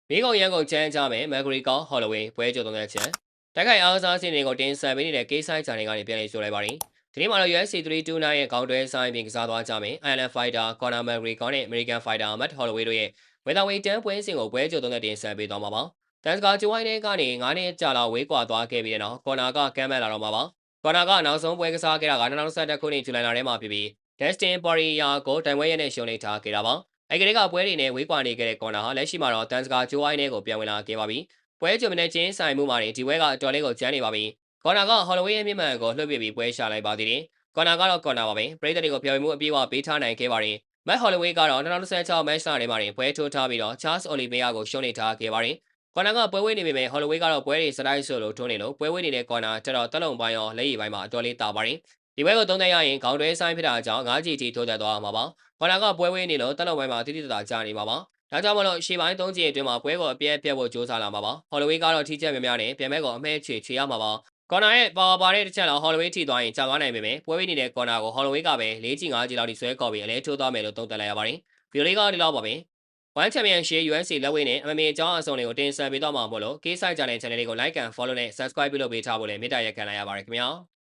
မိကုန်ရန်ကုန်ကျန်းကြမယ်မက်ဂရီကောဟော်လဝေးပွဲကြိုသုံးတဲ့ချက်တိုက်ခိုက်အားစားစီတွေကိုတင်ဆက်ပေးနေတဲ့ကိစ္စဂျာနေကနေပြန်လည်ဆိုလိုက်ပါတယ်ဒီနေ့မှာတော့ UFC 329ရဲ့ခေါင်းတွဲဆိုင်ပြင်ကစားသွားကြမယ် Iron Fighter Conor McGregor နဲ့ American Fighter Matt Holloway တို့ရဲ့ဝေတာဝင်တန်းပွဲစဉ်ကိုပွဲကြိုသုံးတဲ့တင်ဆက်ပေးသွားမှာပါတန်စကာဂျိုဝိုင်းတဲ့ကနေ9နှစ်ကြာလောက်ဝေးကွာသွားခဲ့ပြီးတဲ့နောက်ကော်နာကကမ်းမဲ့လာတော့မှာပါကော်နာကနောက်ဆုံးပွဲကစားခဲ့တာက2021ခုနှစ်ဇူလိုင်လထဲမှာဖြစ်ပြီး Dustin Poirier ကိုတိုင်ဝဲရဲနဲ့ရှုံးနိထားခဲ့တာပါအဲ့ကလေးကပွဲတွေနဲ့ဝေးကွာနေခဲ့တဲ့ကော်နာဟာလက်ရှိမှာတော့တန်စကာဂျိုဝိုင်းနဲ့ကိုပြန်ဝင်လာခဲ့ပါပြီ။ပွဲကြုံတဲ့ချင်းဆိုင်မှုမှာဒီပွဲကအတော်လေးကိုကျန်းနေပါပြီ။ကော်နာကဟော်လဝေးရဲ့မြင့်မှန်ကိုလှုပ်ပြပြီးပွဲရှာလိုက်ပါသေးတယ်။ကော်နာကတော့ကော်နာပါပဲ။ပရိသတ်တွေကိုပြောင်းမှုအပြေးအဝပေးထားနိုင်ခဲ့ပါတယ်။မက်ဟော်လဝေးကတော့2016မတ်လထဲမှာပွဲထိုးထားပြီးတော့ Charles Oliveira ကိုရှုံးနေထားခဲ့ပါတယ်။ကော်နာကပွဲဝေးနေပေမဲ့ဟော်လဝေးကတော့ပွဲတွေစတိုင်းဆိုလို့ထိုးနေလို့ပွဲဝေးနေတဲ့ကော်နာတက်တော့တက်လုံပိုင်းရောလက်ရည်ပိုင်းမှာအတော်လေးတာပါတယ်။ဒီပွဲကိုသုံးသပ်ရရင်ခေါင်းတွဲဆိုင်ဖြစ်တာကြောင့်9 G ထိထိုးသက်သွားမှာပါ။ကော်နာကပွဲဝေးနေလို့တက်လုံပိုင်းမှာတိတိတကျနေမှာပါ။ဒါကြောင့်မလို့ရှေ့ပိုင်း3ကြိမ်အတွင်းမှာပွဲကိုအပြည့်အပြည့်ဖို့ကြိုးစားလာမှာပါ။ဟော်လဝေးကတော့ထိချက်များများနဲ့ပြန်မဲ့ကိုအမဲချွေရမှာပါ။ကော်နာရဲ့ပါတဲ့တစ်ချက်လောက်ဟော်လဝေးထိသွားရင်ကြာသွားနိုင်ပေမဲ့ပွဲဝေးနေတဲ့ကော်နာကိုဟော်လဝေးကပဲ4ကြိမ်5ကြိမ်လောက်ထိဆွဲခေါ်ပြီးအလဲထိုးသွားမယ်လို့သုံးသပ်လိုက်ရပါတယ်။ဗီဒီယိုလေးကဒီလောက်ပါပဲ။ One Championship UFC လက်ဝဲနဲ့ MMA အကြောင်းအစုံတွေကိုတင်ဆက်ပေးသွားမှာမို့လို့ K-Site Channel လေးကို Like and Follow နဲ့ Subscribe ပြုလုပ်ပေးထားဖို့လည်းမေတ္တာရပ်ခံလိုက်ရပါတယ်ခင်ဗျာ။